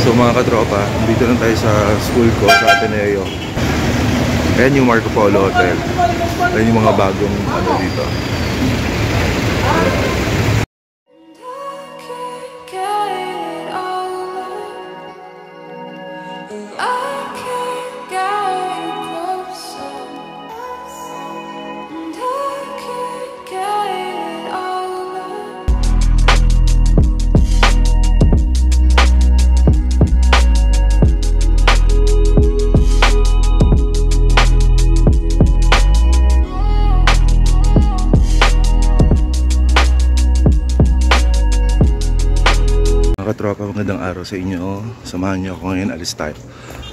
So mga katropa, dito lang tayo sa school ko sa Ateneo. Ayan yung Marco Polo Hotel. Ayan yung mga bagong ano dito. Katropa, magandang araw sa inyo. Samahan niyo ako ngayon, alis tayo.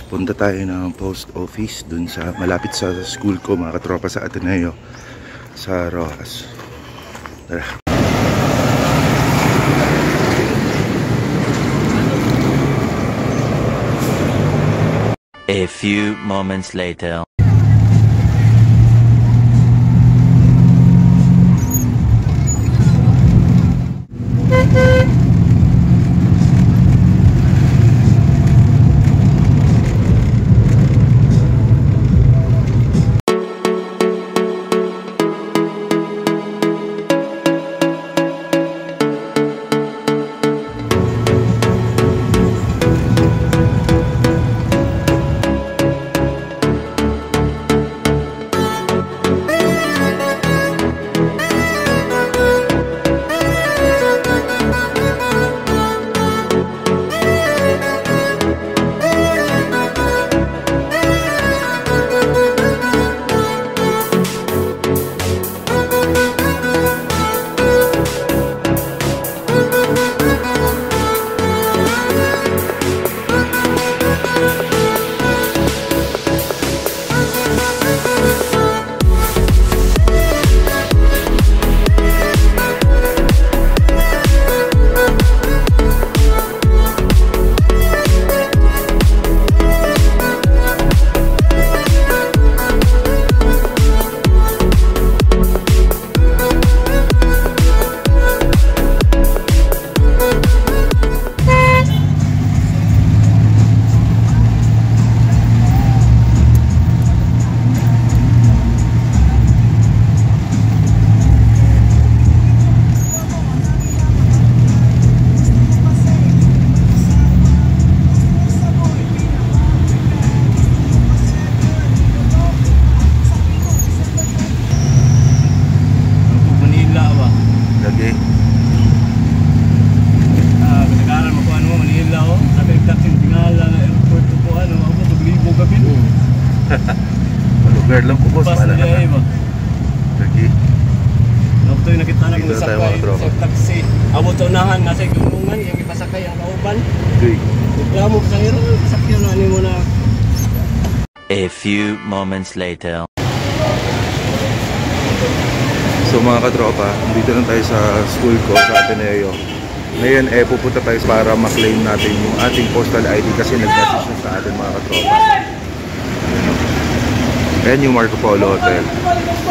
Punta tayo ng post office dun sa malapit sa school ko, mga katropa, sa Ateneo, sa Rojas. Tara. A few moments later. Lugar lang po, boss. Pala na ka. Lagi. Ito yung nakita na kung sakay sa taxi. Abo to unahan nga sa gunungan, yung ipasakay ang kauban. Okay. Reklamo sa hero, sakyan na mo na. A few moments later. So mga katropa, dito lang tayo sa school ko sa Ateneo. Ngayon pupunta tayo para ma-claim natin yung ating postal ID kasi nag-message sa atin, mga katropa. Ayan yung Marco Polo Hotel.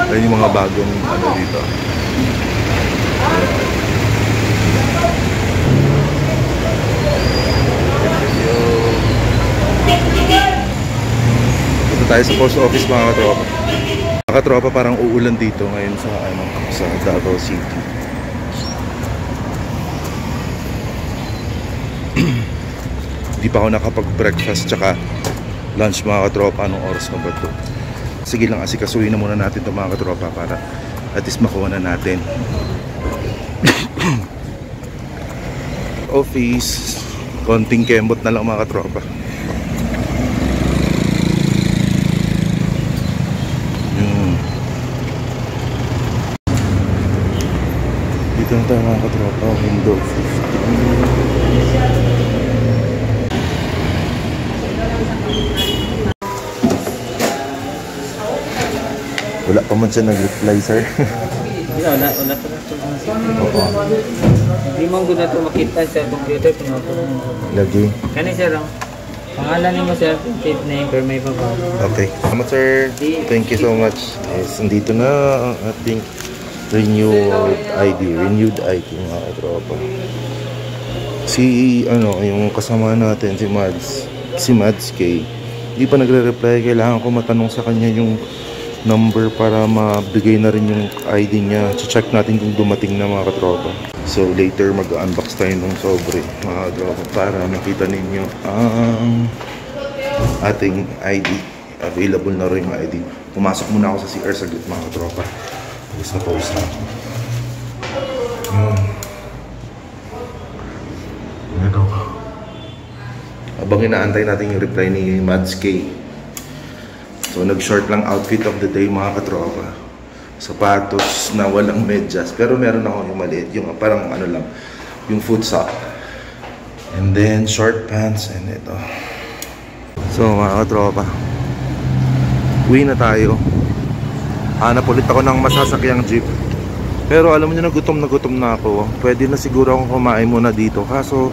Ayan yung mga bagong ano dito. Punta tayo sa post office, mga katropa. Mga katropa, parang uulan dito ngayon sa ano, sa Davao City. Hindi pa ako nakapag-breakfast tsaka lunch, mga katropa. Anong oras na ba ito? Sige lang, asikasuhin na muna natin ito, mga katropa, para at least makuha na natin. Office, konting kembot na lang, mga katropa. Dito na tayo, mga katropa. Window 50. Wala pa man siya nag-reply, sir. Wala pa na ito. Hindi mo guna ito makita sa computer. Lagi. Kani sir, pangalan niyo sir, tip name, pero may baba. Okay. Salamat, sir. Thank you so much. Yes, nandito na ang ating renewed ID, mga katropa. yung kasama natin, si Mads K, hindi pa nagre-reply. Kailangan ko matanong sa kanya yung number para mabigay na rin yung ID niya. Check natin kung dumating na, mga katropa. So later mag-unbox tayo ng sobre, mga katropa, para makita ninyo ang ating ID. Available na rin yung ID. Pumasok muna ako sa CR saglit, mga katropa. Tapos na post na ako. Ito. Habang inaantay natin yung reply ni Mads K. So nag-short lang outfit of the day, mga katropa. Sapatos na walang medyas, pero meron ako yung maliit, yung parang ano lang, yung foot sock. And then short pants, and ito. So mga katropa, uwi na tayo. Hanap ulit ako ng masasakyang jeep. Pero alam niyo na gutom na ako. Pwede na siguro akong kumain muna dito. Kaso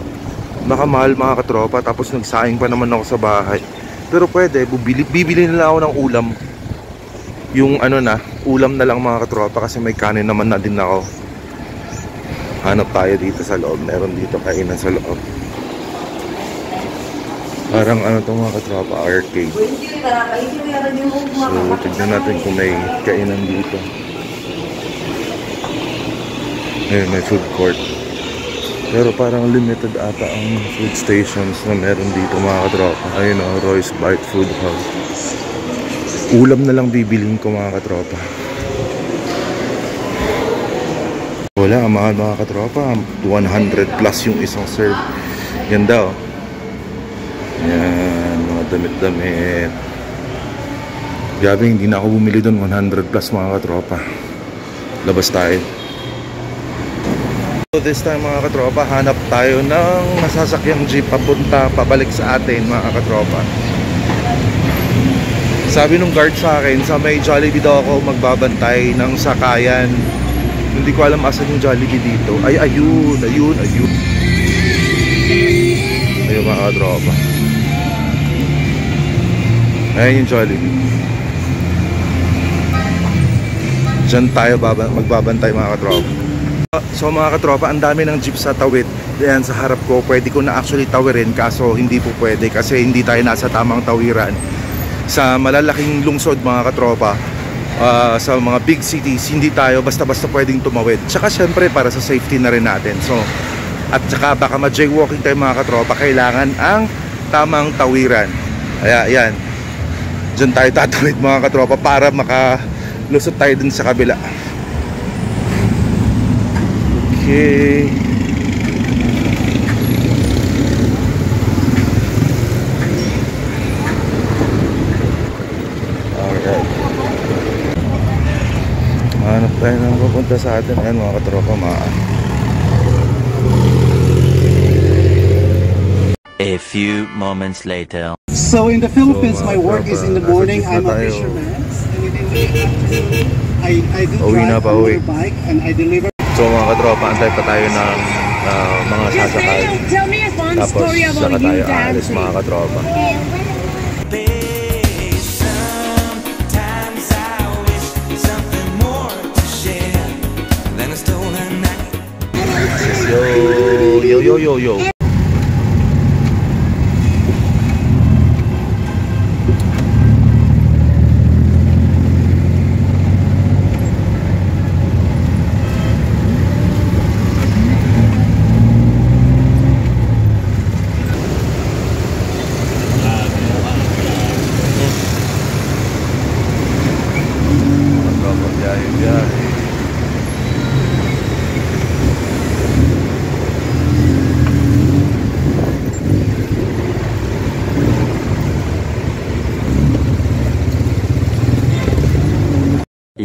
baka mahal, mga katropa. Tapos nagsaing pa naman ako sa bahay. Pero pwede, bibili na lang ako ng ulam. Yung ulam na lang, mga katropa. Kasi may kanin naman na din ako. Hanap tayo dito sa loob. Meron dito kainan sa loob. Parang mga katropa, arcade. So tignan natin kung may kainan dito. May food court. Pero parang limited ata ang food stations na meron dito, mga katropa. Ayun o, Royce Bite Food Hall. Ulam na lang bibilin ko, mga katropa. Wala, mahal, mga katropa. 100 plus yung isang serve. Ganda o. Yan, mga damit-damit. Grabe, hindi na ako bumili doon. 100 plus, mga katropa. Labas tayo. So this time, mga katropa, hanap tayo ng masasakyang jeep pabalik sa atin, mga katropa. Sabi nung guard sa akin, sa may Jollibee daw ako magbabantay ng sakayan. Hindi ko alam asan yung Jollibee dito. Ay, ayun. Ayun, mga katropa. Ayun yung Jollibee. Diyan tayo magbabantay, mga katropa. So mga katropa, ang dami ng jeep sa tawid. Diyan sa harap ko, pwede ko na actually tawirin, kaso hindi po pwede kasi hindi tayo nasa tamang tawiran. Sa malalaking lungsod, mga katropa, sa mga big cities, hindi tayo basta-basta pwedeng tumawid. Tsaka syempre para sa safety na rin natin. So, at tsaka baka ma-jaywalking tayo, mga katropa, kailangan ang tamang tawiran. Kaya yan, dyan tayo tatawid, mga katropa, para makalusot tayo dun sa kabila. Okay. Alright. Hanap tayo ng papunta sa atin. Ayan, mga katropa, A few moments later. So in the Philippines, my work is in the morning. I'm a fisherman. And in the afternoon, I do drive a motorbike and I deliver. So mga katropa, antay pa tayo ng mga sasakay. Tapos saka tayo aalis, mga katropa. Yo.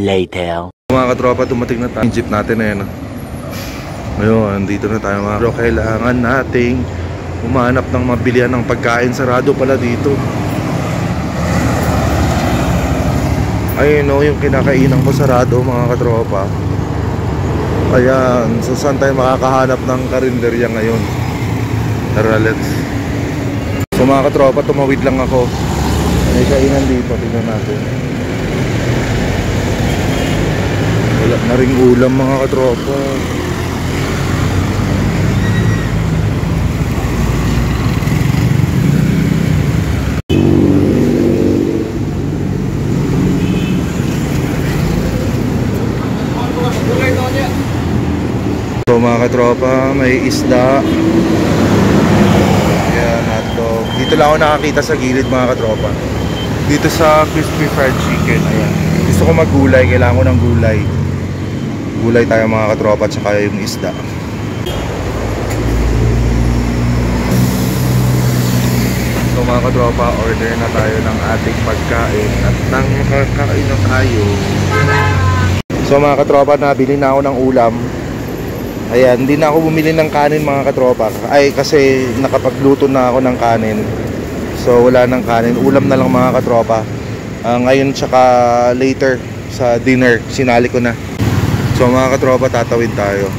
Later. Mga katropa, dumating na tayo. Yung jeep natin na yan. Ngayon, dito na tayo, mga katropa. Kailangan nating umanap ng mabilihan ng pagkain. Sarado pala dito. Ayun o, yung kinakainan ko sarado, mga katropa. Ayan, so saan tayo makakahanap ng karinderya ngayon? Tara, let's. So mga katropa, tumawid lang ako. May kainan dito, tingnan natin. Wala na ring ulam, mga katropa. katropa, may isda. Ayan, hotdog. Dito lang ako nakakita sa gilid mga katropa. Dito sa crispy fried chicken. Ayan. Gusto ko maggulay, kailangan ko ng gulay. Gulay tayo mga katropa, tsaka yung isda. So mga katropa, order na tayo ng ating pagkain. At nang makakain na tayo. So mga katropa, nabili na ako ng ulam. Ayan, hindi na ako bumili ng kanin mga katropa. Ay, kasi nakapagluto na ako ng kanin. So wala ng kanin, ulam na lang mga katropa. Ngayon tsaka later sa dinner, sinali ko na. So mga katropa, tatawid tayo.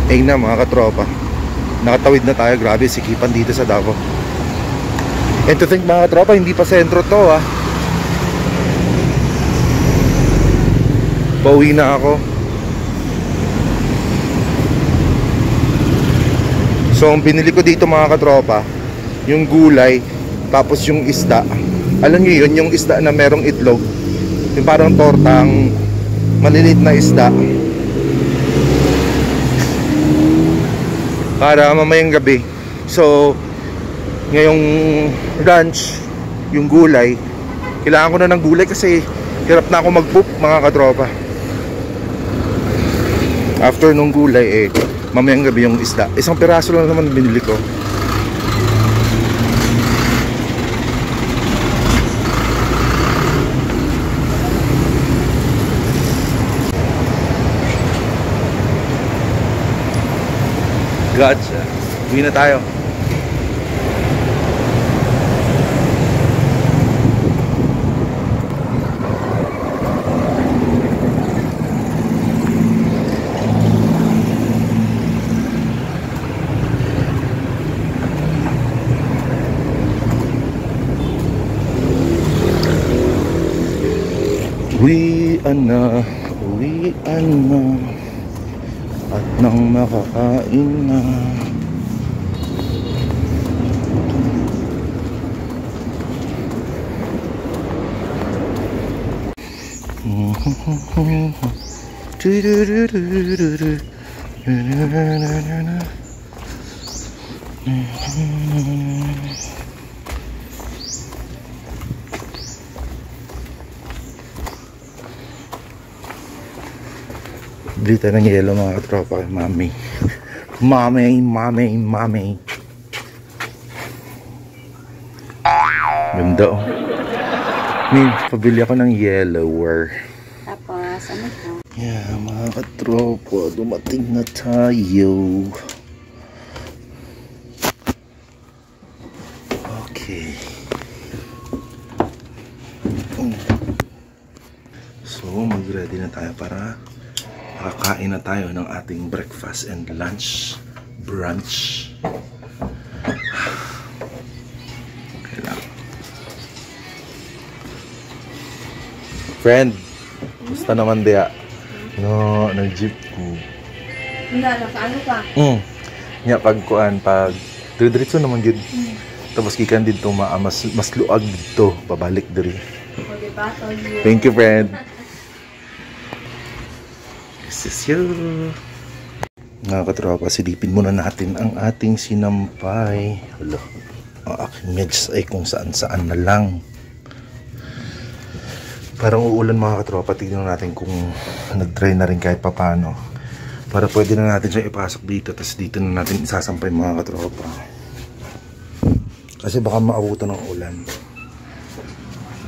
Ayun na mga katropa, nakatawid na tayo. Grabe sikipan dito sa Davao. And to think mga katropa, hindi pa sentro to ah. Pauwi na ako. So ang binili ko dito mga katropa, yung gulay, tapos yung isda. Alam nyo yun, yung isda na merong itlog, yung parang tortang maliliit na isda, para mamayang gabi. So ngayong lunch, yung gulay, kailangan ko na ng gulay kasi hirap na ako mag-poop mga katropa. After nung gulay mamayang gabi yung isda. Isang piraso lang naman binili ko. Gotcha. Uwi na tayo. Uwian na, uwian na. At nang makakain na. Bili tayo ng yelo mga katropa kay mami. Mami. Ganda oh. Min, pabili ako ng yellower. Tapos, ano po? Yeah, mga katropa, dumating na tayo. Okay. So, mag-ready na tayo para makakain na tayo ng ating breakfast and lunch, brunch. Okay lang. Friend, gusto naman diya? No, nag-jeep ko. Hindi, ano pa? Nga pagkuan, pag diretso naman yun. Tapos kikan dito, mas luag dito, babalik diri. Thank you, friend. This is you. Mga katropa, silipin muna natin ang ating sinampay. Hala, ang aking meds ay kung saan-saan na lang. Parang uulan mga katropa, tignan natin kung nag-dry na rin kahit papano. Para pwede na natin siya ipasok dito, tapos dito na natin isasampay mga katropa. Kasi baka maabutan ng ulan.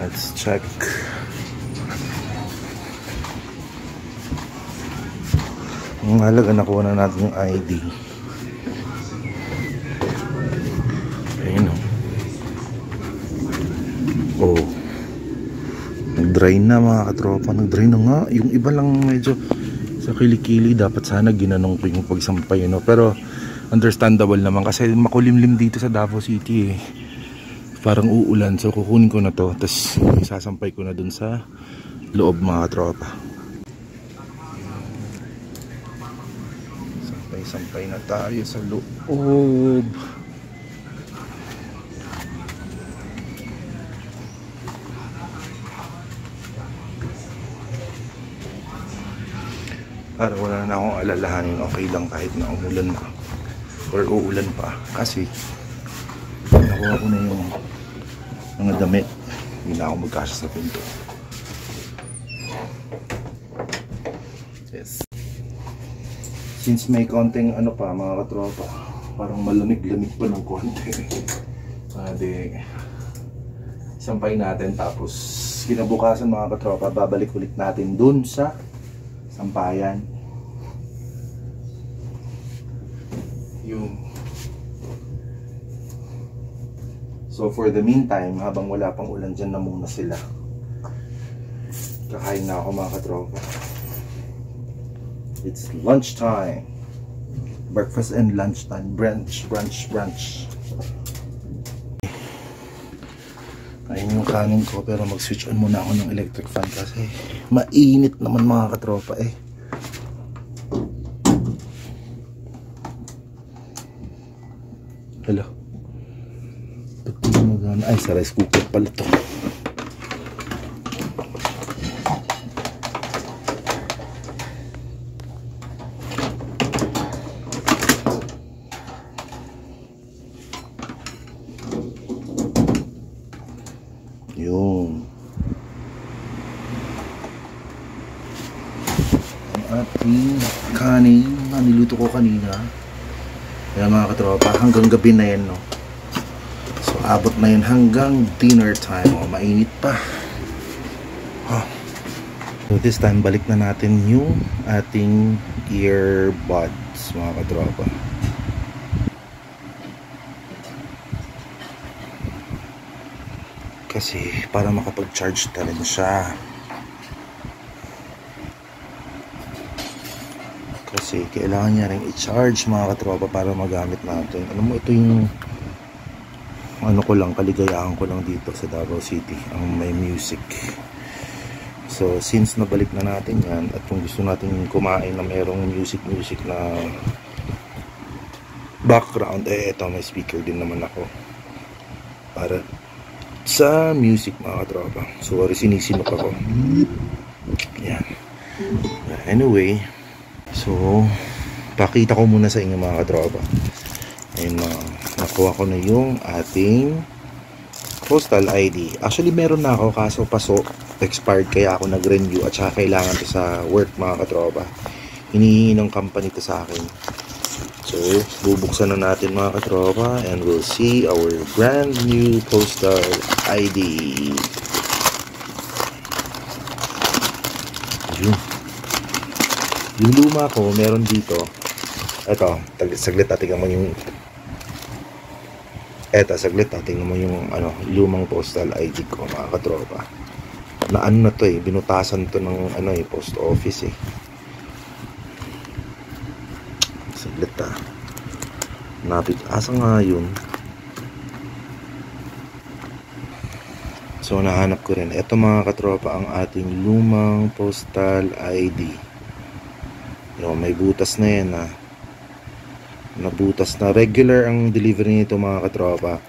Let's check. Ang halaga, nakuha na natin yung ID. Ayun o. Oh. Nag-dry na mga katropa. Nag-dry na nga. Yung iba lang medyo sa kilikili. Dapat sana ginanong ko yung pagsampay. No? Pero understandable naman. Kasi makulimlim dito sa Davao City eh. Parang uulan. So kukunin ko na to. Tapos isasampay ko na dun sa loob mga tropa. Sampay na tayo sa loob. Para wala na akong alalahanin, okay lang kahit na umulan na or uulan pa, kasi nakuha ko na yung mga damit, hindi na ako magkasya sa pinto. Yes. Since may konting ano pa mga katropa, parang malamig-lamig pa ng konti. Di sampay natin, tapos kinabukasan mga katropa babalik ulit natin dun sa sampayan. Yung so for the meantime, habang wala pang ulan dyan na muna sila, kakain na ako mga katropa. It's lunchtime. Breakfast and lunchtime. Brunch. Ayun yung kanin ko, pero mag-switch on muna ako ng electric fan kasi mainit naman mga katropa eh. Hello. Ay, sa rice cooker pala to. Yun. Ang ating kanin na niluto ko kanina. Kaya mga katropa, hanggang gabi na yan, no? So abot na yun hanggang dinner time. O, mainit pa. So this time, balik na natin yung ating earbuds mga katropa. Kasi para makapag-charge talaga siya. Kasi kailangan niya rin i-charge mga katropa para magamit natin. Alam mo, ito yung ano ko lang, kaligayahan ko lang dito sa Davao City, ang may music. So since nabalik na natin yan, at kung gusto natin kumain na mayroong music na background, eh ito may speaker din naman ako para sa music mga katropa. Sorry, sinisinok ako. Yan. Anyway, so pakita ko muna sa inyo mga katropa. Ayun, nakuha ko na yung ating postal ID. Actually meron na ako, kaso paso expired, kaya ako nag-renew at saka kailangan to sa work mga katropa. Hinihingi ng company to sa akin. So bubuksan na natin mga katropa and we'll see our brand new postal ID. Yung luma ko meron dito. Ito, saglit tingnan mo yung tingnan mo yung ano, lumang postal ID ko mga katropa. Na ano na to eh, binutasan to ng ano eh, post office eh. Saglit napit, asa nga yun? So nahanap ko rin. Ito mga katropa ang ating lumang postal ID. May butas na yan nabutas na. Regular ang delivery nito mga katropa.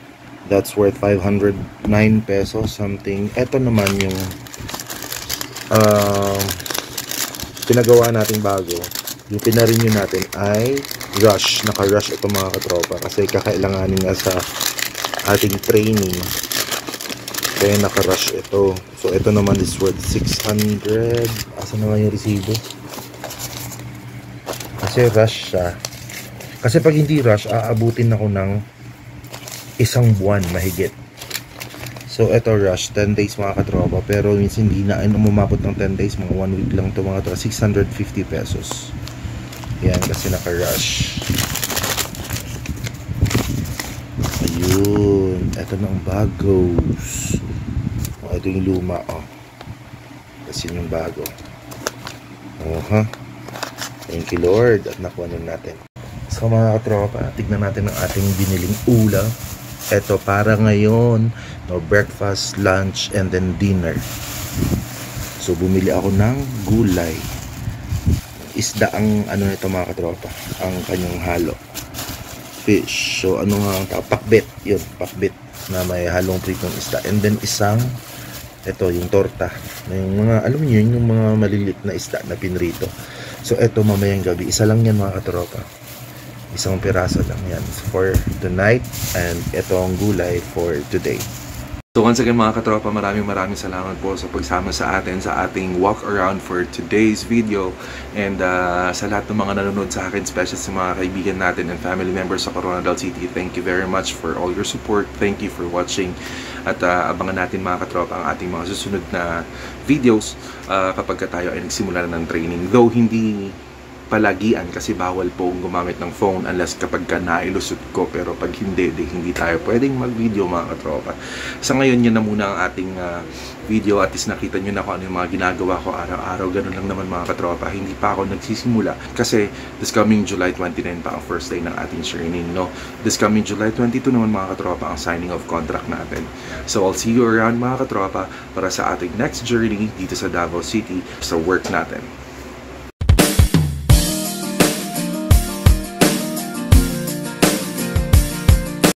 That's worth 509 pesos something. Ito naman yung pinagawa nating bago. Yung pinarenew natin ay rush. Naka-rush ito mga katropa kasi kakailanganin nga sa ating training, kaya naka-rush ito. So ito naman is worth 600. Asa naman yung resibo? Kasi rush siya. Kasi pag hindi rush, aabutin ako ng isang buwan mahigit. So ito rush, 10 days mga katropa. Pero minsan hindi na umabot ng 10 days, mga 1 week lang ito mga katropa. 650 pesos. Yan, kasi naka-rush. Ayun, ito na ang bagos. Ito yung luma, kasi yung bago. Thank you Lord, at nakuha na natin. So mga katropa, tignan natin ang ating biniling ulam. Ito para ngayon, no, breakfast, lunch, and then dinner. So bumili ako ng gulay. Isda ang ano nito mga katropa, ang kanyang halo. Fish. So ano nga, pakbet. Yun, pakbet na may halong pritong isda. And then isang, ito yung torta. Yung mga, alam niyo yung mga maliliit na isda na pinrito. So ito mamayang gabi, isa lang yan mga katropa. Isang piraso lang yan for tonight. And ito ang gulay for today. So once again mga katropa, maraming salamat po sa pagsama sa atin sa ating walk around for today's video. And sa lahat ng mga nanonood sa akin, especially sa mga kaibigan natin and family members sa Coronadal City, thank you very much for all your support. Thank you for watching. At abangan natin mga katropa ang ating mga susunod na videos kapag tayo ay nagsimula na ng training. Though hindi palagian kasi bawal pong gumamit ng phone unless kapag ka nailusot ko, pero pag hindi, hindi tayo pwedeng mag-video mga katropa. Sa ngayon, yan na muna ang ating video. At least nakita nyo na kung ano yung mga ginagawa ko araw-araw. Ganun lang naman mga katropa. Hindi pa ako nagsisimula kasi this coming July 29 pa ang first day ng ating training, no? This coming July 22 naman mga katropa ang signing of contract natin. So I'll see you around mga katropa para sa ating next journey dito sa Davao City sa work natin.